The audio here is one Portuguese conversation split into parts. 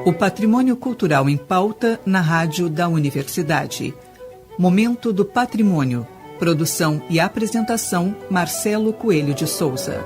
O patrimônio cultural em pauta na rádio da Universidade. Momento do Patrimônio. Produção e apresentação, Marcelo Coelho de Souza.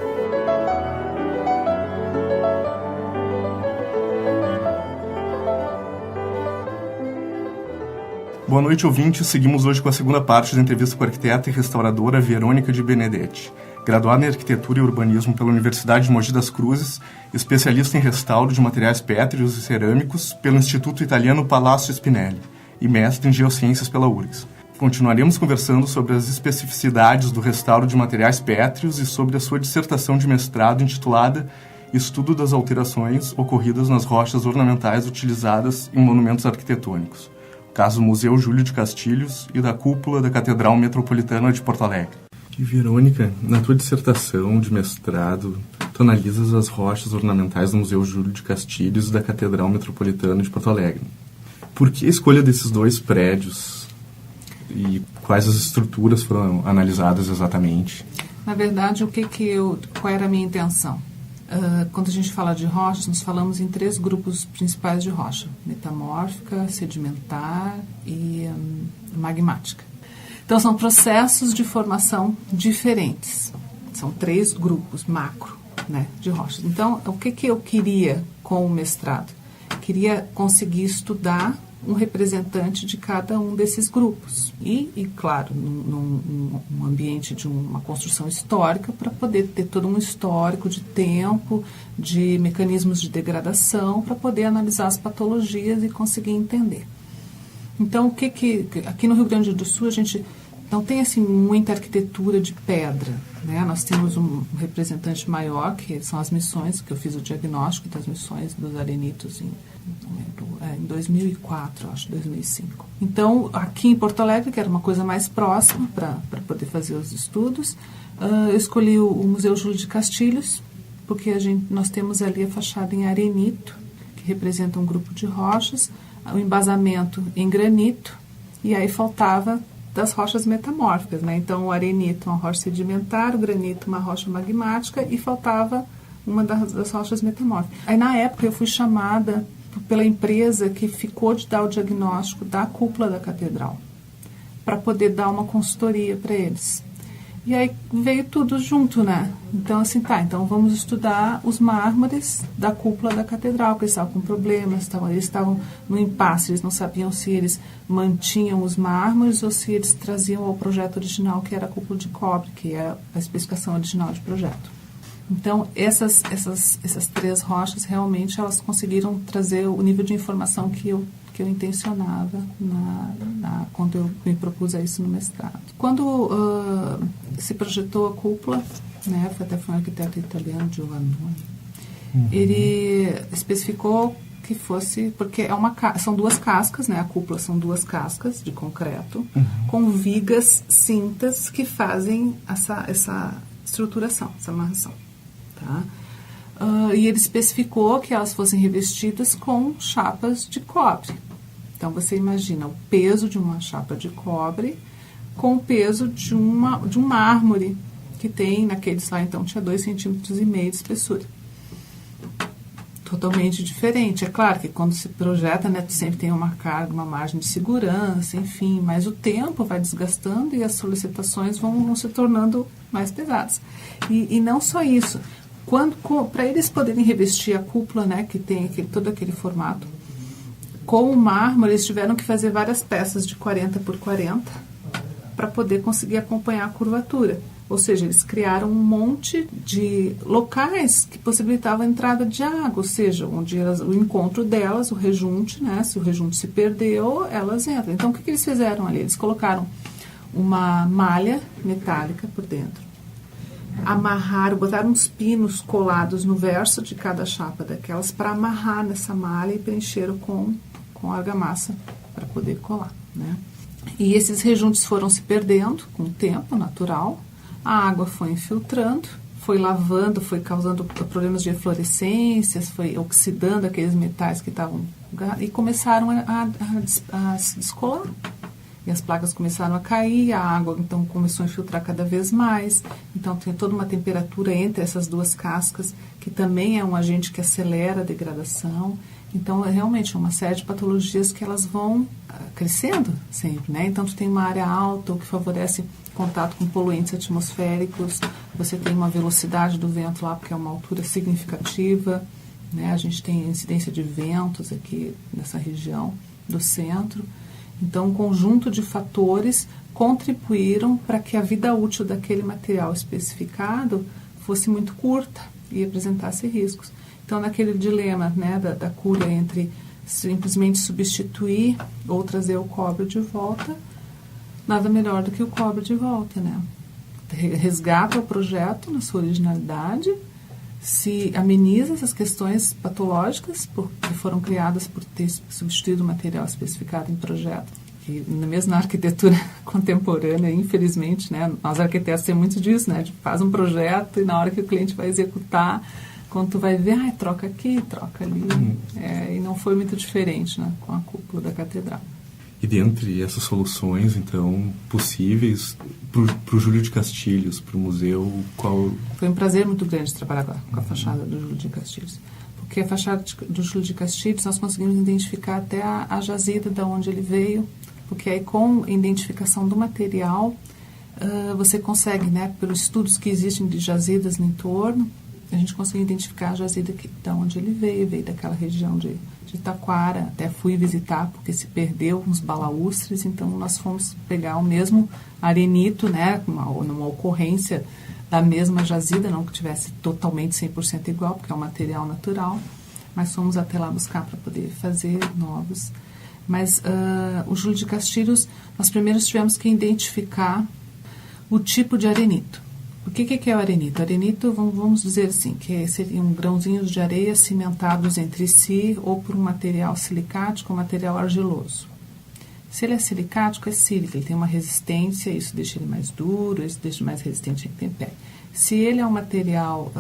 Boa noite, ouvintes. Seguimos hoje com a segunda parte da entrevista com a arquiteta e restauradora Verônica de Benedetti. Graduada em Arquitetura e Urbanismo pela Universidade de Mogi das Cruzes, especialista em restauro de materiais pétreos e cerâmicos pelo Instituto Italiano Palazzo Spinelli e mestre em Geociências pela URGS. Continuaremos conversando sobre as especificidades do restauro de materiais pétreos e sobre a sua dissertação de mestrado intitulada Estudo das alterações ocorridas nas rochas ornamentais utilizadas em monumentos arquitetônicos, caso Museu Júlio de Castilhos e da cúpula da Catedral Metropolitana de Porto Alegre. E Verônica, na tua dissertação de mestrado, tu analisas as rochas ornamentais do Museu Júlio de Castilhos e da Catedral Metropolitana de Porto Alegre. Por que a escolha desses dois prédios e quais as estruturas foram analisadas exatamente? Na verdade, qual era a minha intenção? Quando a gente fala de rochas, nós falamos em 3 grupos principais de rocha: metamórfica, sedimentar e magmática. Então, são processos de formação diferentes. São 3 grupos macro, né, de rochas. Então, o que eu queria com o mestrado? Queria conseguir estudar um representante de cada um desses grupos. E claro, num ambiente de uma construção histórica, para poder ter todo um histórico de tempo, de mecanismos de degradação, para poder analisar as patologias e conseguir entender. Então, aqui no Rio Grande do Sul, a gente não tem assim muita arquitetura de pedra, né? Nós temos um representante maior, que são as missões, que eu fiz o diagnóstico das missões dos arenitos em 2004, acho, 2005. Então, aqui em Porto Alegre, que era uma coisa mais próxima para poder fazer os estudos, eu escolhi o Museu Júlio de Castilhos, porque nós temos ali a fachada em arenito, que representa um grupo de rochas, o embasamento em granito, e aí faltava das rochas metamórficas, né? Então, o arenito, uma rocha sedimentar, o granito, uma rocha magmática, e faltava uma das rochas metamórficas. Aí, na época, eu fui chamada pela empresa que ficou de dar o diagnóstico da cúpula da catedral, para poder dar uma consultoria para eles. E aí veio tudo junto, né? Então, assim, então vamos estudar os mármores da cúpula da catedral, porque eles estavam com problemas, eles estavam no impasse, eles não sabiam se eles mantinham os mármores ou se eles traziam ao projeto original, que era a cúpula de cobre, que é a especificação original de projeto. Então, essas 3 rochas, realmente, elas conseguiram trazer o nível de informação que eu intencionava quando eu me propus a isso no mestrado. Quando se projetou a cúpula, né, foi um arquiteto italiano, Giovannone, ele especificou que fosse, porque são 2 cascas, né, a cúpula são 2 cascas de concreto, com vigas cintas que fazem essa estruturação, essa amarração. Tá? E ele especificou que elas fossem revestidas com chapas de cobre. Então, você imagina o peso de uma chapa de cobre com o peso de um mármore, que tem, naqueles lá, então, tinha 2,5 centímetros de espessura. Totalmente diferente. É claro que quando se projeta, né, sempre tem uma carga, uma margem de segurança, enfim, mas o tempo vai desgastando e as solicitações vão se tornando mais pesadas. E não só isso. Para eles poderem revestir a cúpula, né, que tem todo aquele formato, com o mármore, eles tiveram que fazer várias peças de 40 por 40 para poder conseguir acompanhar a curvatura. Ou seja, eles criaram um monte de locais que possibilitavam a entrada de água, ou seja, onde o encontro delas, o rejunte, né, se o rejunte se perdeu, elas entram. Então, o que eles fizeram ali? Eles colocaram uma malha metálica por dentro, botaram uns pinos colados no verso de cada chapa daquelas para amarrar nessa malha e preencheram com argamassa para poder colar, né? E esses rejuntes foram se perdendo com o tempo natural, a água foi infiltrando, foi lavando, foi causando problemas de eflorescências, foi oxidando aqueles metais que estavam, e começaram a se descolar. E as placas começaram a cair, a água então começou a infiltrar cada vez mais. Então tem toda uma temperatura entre essas 2 cascas, que também é um agente que acelera a degradação. Então, é realmente uma série de patologias que elas vão crescendo sempre, né? Então, tu tem uma área alta, o que favorece contato com poluentes atmosféricos, você tem uma velocidade do vento lá, porque é uma altura significativa, né? A gente tem incidência de ventos aqui nessa região do centro. Então, um conjunto de fatores contribuíram para que a vida útil daquele material especificado fosse muito curta e apresentasse riscos. Então, naquele dilema, né, da cura entre simplesmente substituir ou trazer o cobre de volta, nada melhor do que o cobre de volta, né? Resgata o projeto na sua originalidade, se ameniza essas questões patológicas que foram criadas por ter substituído o material especificado em projeto. E mesmo na arquitetura contemporânea, infelizmente, né, nós arquitetos temos muito disso, né, de faz um projeto e na hora que o cliente vai executar, quando tu vai ver, troca aqui, troca ali. E não foi muito diferente, né, com a cúpula da catedral. E dentre essas soluções, então, possíveis, para o Júlio de Castilhos, para o museu, qual... Foi um prazer muito grande trabalhar com a fachada do Júlio de Castilhos. Porque a fachada do Júlio de Castilhos, nós conseguimos identificar até a jazida de onde ele veio, porque aí com a identificação do material, você consegue, né, pelos estudos que existem de jazidas no entorno, a gente conseguiu identificar a jazida de onde ele veio daquela região de Taquara. Até fui visitar porque se perdeu uns balaústres, então nós fomos pegar o mesmo arenito, né, numa ocorrência da mesma jazida, não que tivesse totalmente 100% igual, porque é um material natural, mas fomos até lá buscar para poder fazer novos. Mas o Júlio de Castilhos, nós primeiro tivemos que identificar o tipo de arenito. O que é o arenito? O arenito, vamos dizer assim, que seriam grãozinhos de areia cimentados entre si ou por um material silicático ou material argiloso. Se ele é silicático, é sílica, ele tem uma resistência, isso deixa ele mais duro, isso deixa mais resistente à intempérie. Se ele é um material,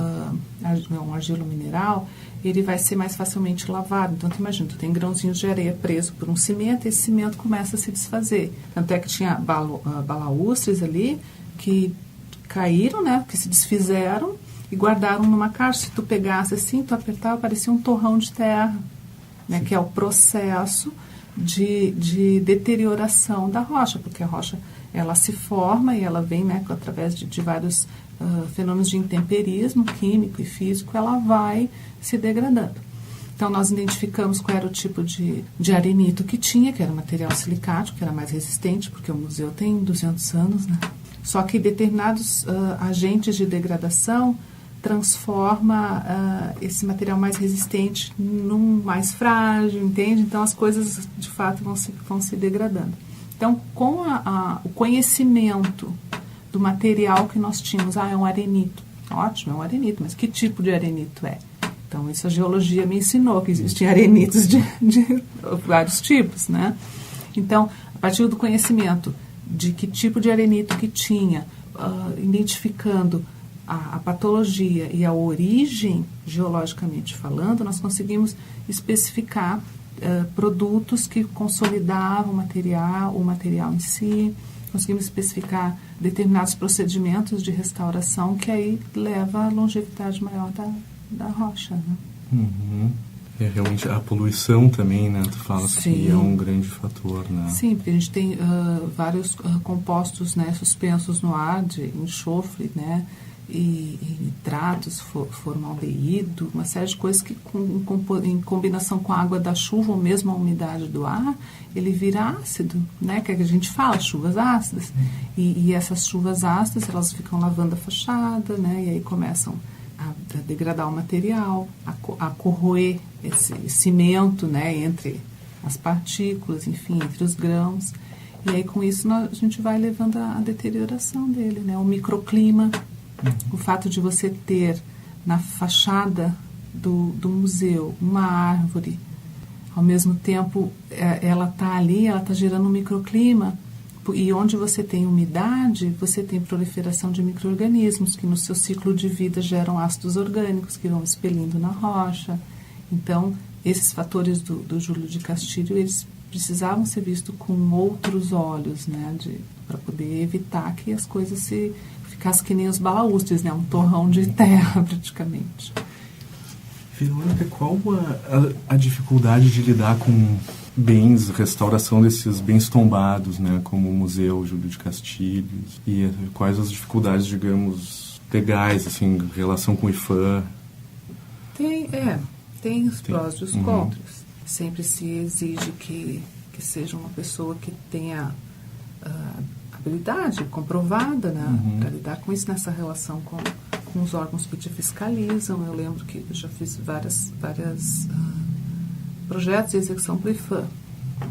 um argilo mineral, ele vai ser mais facilmente lavado. Então, tu imagina, tu tem grãozinhos de areia preso por um cimento, e esse cimento começa a se desfazer. Tanto é que tinha balaústres ali que caíram, né, que se desfizeram e guardaram numa caixa. Se tu pegasse assim, tu apertava, parecia um torrão de terra, né, que é o processo de deterioração da rocha, porque a rocha ela se forma e ela vem, né, através de vários fenômenos de intemperismo químico e físico, ela vai se degradando. Então, nós identificamos qual era o tipo de arenito que tinha, que era material silicático, que era mais resistente, porque o museu tem 200 anos, né? Só que determinados agentes de degradação transforma esse material mais resistente num mais frágil, entende? Então, as coisas, de fato, vão se degradando. Então, com o conhecimento do material que nós tínhamos, é um arenito. Ótimo, é um arenito, mas que tipo de arenito é? Então, isso a geologia me ensinou, que existem arenitos de vários tipos, né? Então, a partir do conhecimento de que tipo de arenito que tinha, identificando a patologia e a origem, geologicamente falando, nós conseguimos especificar produtos que consolidavam o material em si, conseguimos especificar determinados procedimentos de restauração que aí leva à longevidade maior da rocha, né? Uhum. Realmente a poluição também, né? Tu fala que é um grande fator, né? Sim, porque a gente tem vários compostos, né, suspensos no ar, de enxofre, né, e nitratos, formaldeído, uma série de coisas que em combinação com a água da chuva ou mesmo a umidade do ar, ele vira ácido, né, que a gente fala, chuvas ácidas. E essas chuvas ácidas, elas ficam lavando a fachada, né, e aí começam a degradar o material, a corroer esse cimento, né, entre as partículas, enfim, entre os grãos. E aí, com isso, a gente vai levando a deterioração dele, né, o microclima, o fato de você ter na fachada do museu uma árvore, ao mesmo tempo, ela está ali, ela está gerando um microclima, e onde você tem umidade, você tem proliferação de micro-organismos que no seu ciclo de vida geram ácidos orgânicos que vão expelindo na rocha. Então, esses fatores do Júlio de Castilho, eles precisavam ser vistos com outros olhos, né, para poder evitar que as coisas ficassem que nem os balaústres, né, um torrão de terra praticamente. Verônica, qual a dificuldade de lidar com bens, restauração desses bens tombados, né, como o Museu Júlio de Castilhos, e quais as dificuldades, digamos, legais, assim, em relação com o IPHAN? Tem os prós e os contras. Sempre se exige que seja uma pessoa que tenha habilidade comprovada, né, para lidar com isso nessa relação com os órgãos que te fiscalizam. Eu lembro que eu já fiz várias projetos de execução para o IPHAN,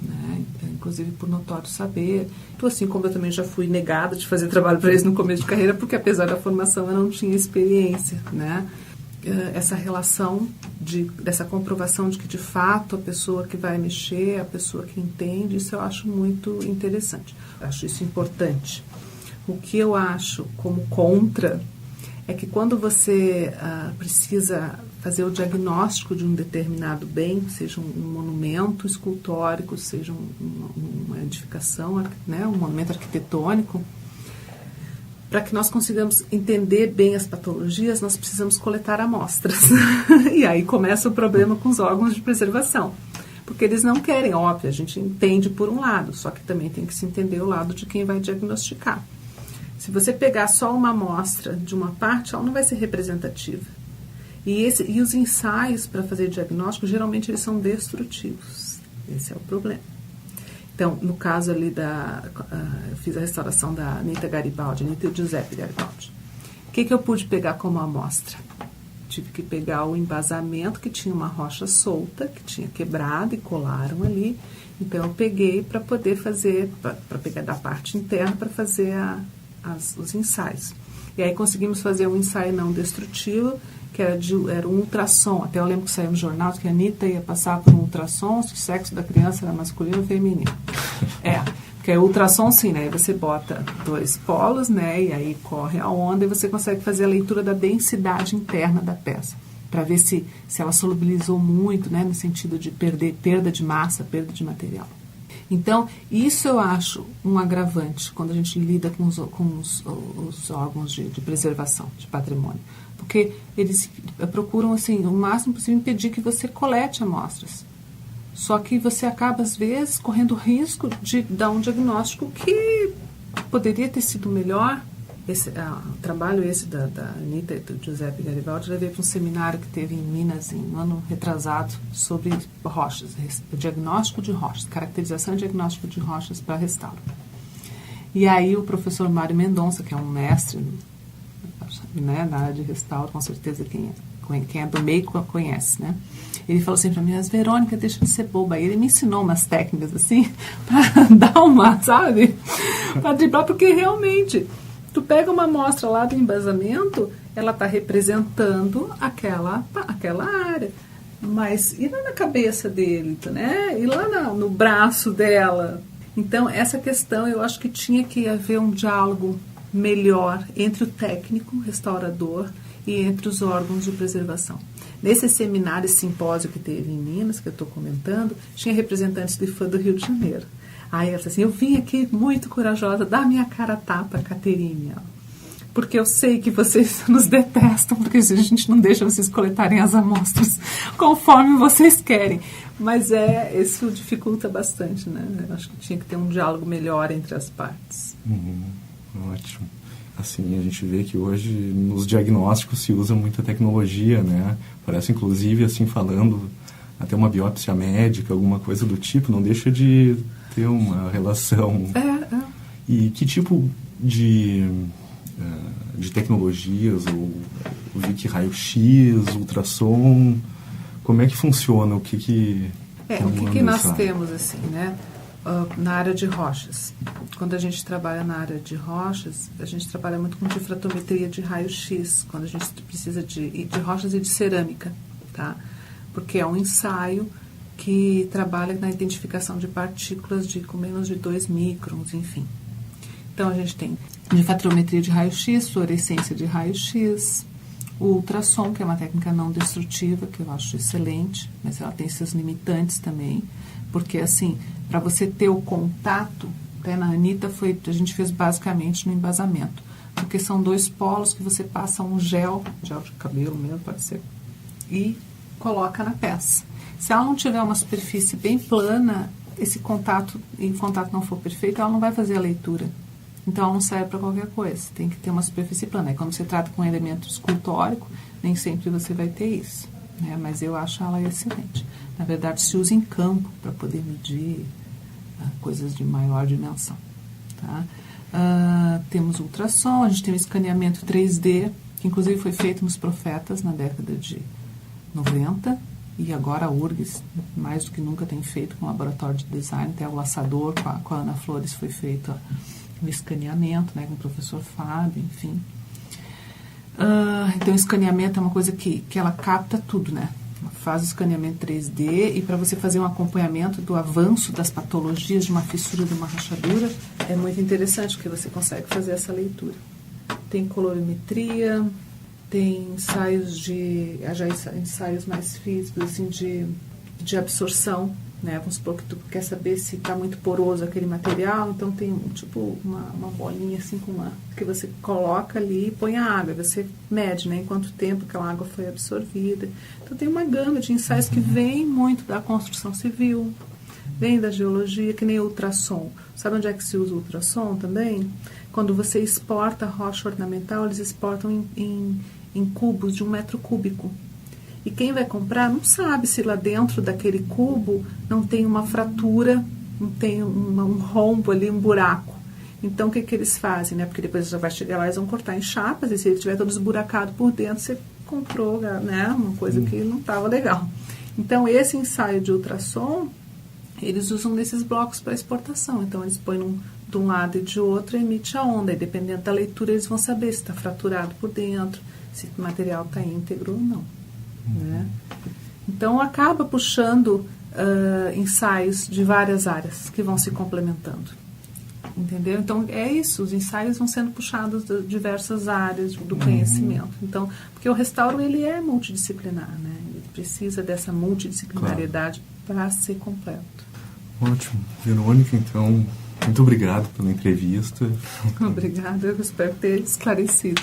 né, inclusive por notório saber. Então, assim como eu também já fui negada de fazer trabalho para eles no começo de carreira, porque apesar da formação eu não tinha experiência, né. Essa relação dessa comprovação de que de fato a pessoa que vai mexer, a pessoa que entende, isso eu acho muito interessante. Eu acho isso importante. O que eu acho como contra é que quando você precisa fazer o diagnóstico de um determinado bem, seja um monumento escultórico, seja uma edificação, né, um monumento arquitetônico, para que nós consigamos entender bem as patologias, nós precisamos coletar amostras. E aí começa o problema com os órgãos de preservação. Porque eles não querem, óbvio, a gente entende por um lado, só que também tem que se entender o lado de quem vai diagnosticar. Se você pegar só uma amostra de uma parte, ela não vai ser representativa. E os ensaios para fazer diagnóstico, geralmente eles são destrutivos. Esse é o problema. Então, no caso ali eu fiz a restauração da Anita e Giuseppe Garibaldi. O que eu pude pegar como amostra? Tive que pegar o embasamento, que tinha uma rocha solta, que tinha quebrado e colaram ali. Então, eu peguei para poder fazer, para pegar da parte interna para fazer os ensaios. E aí conseguimos fazer um ensaio não destrutivo, que era um ultrassom. Até eu lembro que saiu no jornal que a Anita ia passar por um ultrassom, se o sexo da criança era masculino ou feminino. Porque é ultrassom sim, né? Aí você bota 2 polos, né? E aí corre a onda e você consegue fazer a leitura da densidade interna da peça, para ver se ela solubilizou muito, né? No sentido de perda de massa, perda de material. Então, isso eu acho um agravante quando a gente lida com os órgãos de preservação de patrimônio. Porque eles procuram, assim, o máximo possível impedir que você colete amostras. Só que você acaba, às vezes, correndo risco de dar um diagnóstico que poderia ter sido melhor. O trabalho da Anita e do Giuseppe Garibaldi, eu levei para um seminário que teve em Minas, no ano retrasado, sobre rochas, diagnóstico de rochas, caracterização e diagnóstico de rochas para restauro. E aí o professor Mário Mendonça, que é um mestre, né, na área de restauro, com certeza quem é do meio conhece, né? Ele falou assim para mim: mas Verônica, deixa de ser boba. Aí ele me ensinou umas técnicas assim, para dar uma, sabe? Para driblar, porque realmente tu pega uma amostra lá do embasamento, ela está representando aquela área. Mas e lá na cabeça dele, né? E lá no braço dela? Então, essa questão, eu acho que tinha que haver um diálogo melhor entre o técnico, restaurador, e entre os órgãos de preservação. Nesse seminário, esse simpósio que teve em Minas, que eu estou comentando, tinha representantes do IPHAN do Rio de Janeiro. Aí ela disse assim: eu vim aqui muito corajosa, dar minha cara a tapa, Caterine, porque eu sei que vocês nos detestam, porque a gente não deixa vocês coletarem as amostras conforme vocês querem. Mas isso dificulta bastante, né? Eu acho que tinha que ter um diálogo melhor entre as partes. Ótimo. Assim, a gente vê que hoje nos diagnósticos se usa muita tecnologia, né? Parece, inclusive, assim, falando até uma biópsia médica, alguma coisa do tipo, não deixa de ter uma relação. E que tipo de tecnologias, ou vi que raio-x, ultrassom, como é que funciona? O que nós temos, assim, né? Na área de rochas. Quando a gente trabalha na área de rochas, a gente trabalha muito com difratometria de raio-x, quando a gente precisa de rochas e de cerâmica, tá? Porque é um ensaio que trabalha na identificação de partículas com menos de 2 microns, enfim. Então, a gente tem difratometria de raio-x, fluorescência de raio-x, o ultrassom, que é uma técnica não destrutiva, que eu acho excelente, mas ela tem seus limitantes também, porque, assim, para você ter o contato, até na Anita a gente fez basicamente no embasamento, porque são 2 polos que você passa um gel de cabelo mesmo, pode ser, e coloca na peça. Se ela não tiver uma superfície bem plana, esse contato, e o contato não for perfeito, ela não vai fazer a leitura. Então, ela não serve para qualquer coisa. Tem que ter uma superfície plana. E quando você trata com um elemento escultórico, nem sempre você vai ter isso, né? Mas eu acho ela excelente. Na verdade, se usa em campo para poder medir coisas de maior dimensão. Tá? Temos ultrassom, a gente tem um escaneamento 3D, que inclusive foi feito nos Profetas na década de 90, e agora a URGS, mais do que nunca, tem feito com o laboratório de design, até o laçador com a Ana Flores foi feito o escaneamento, né, com o professor Fábio, enfim. Então, o escaneamento é uma coisa que ela capta tudo, né? Faz o escaneamento 3D, e para você fazer um acompanhamento do avanço das patologias de uma fissura, de uma rachadura, é muito interessante, porque você consegue fazer essa leitura. Tem colorimetria, tem ensaios mais físicos, assim, de absorção, né? Vamos supor que tu quer saber se está muito poroso aquele material, então tem tipo uma bolinha assim que você coloca ali e põe a água, você mede, né, em quanto tempo aquela água foi absorvida. Então tem uma gama de ensaios que vem muito da construção civil, vem da geologia, que nem ultrassom. Sabe onde é que se usa o ultrassom também? Quando você exporta rocha ornamental, eles exportam em cubos de 1 metro cúbico. E quem vai comprar não sabe se lá dentro daquele cubo não tem uma fratura, não tem um rombo ali, um buraco. Então, o que eles fazem, né? Porque depois você vai chegar lá, eles vão cortar em chapas, e se ele estiver todo esburacado por dentro, você comprou, né, uma coisa que não estava legal. Então, esse ensaio de ultrassom, eles usam nesses blocos para exportação. Então, eles põem de um lado e de outro e emite a onda. E dependendo da leitura, eles vão saber se está fraturado por dentro, se o material está íntegro ou não. Né? Então, acaba puxando ensaios de várias áreas que vão se complementando. Entendeu? Então, é isso. Os ensaios vão sendo puxados de diversas áreas do conhecimento. Então, porque o restauro, ele é multidisciplinar, né? Ele precisa dessa multidisciplinariedade para ser completo. Ótimo. Verônica, então, muito obrigado pela entrevista. Obrigada, eu espero ter esclarecido.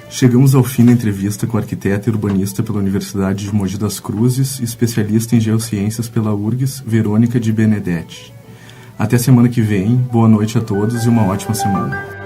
Chegamos ao fim da entrevista com a arquiteta e urbanista pela Universidade de Mogi das Cruzes, especialista em geociências pela URGS, Verônica de Benedetti. Até semana que vem, boa noite a todos e uma ótima semana.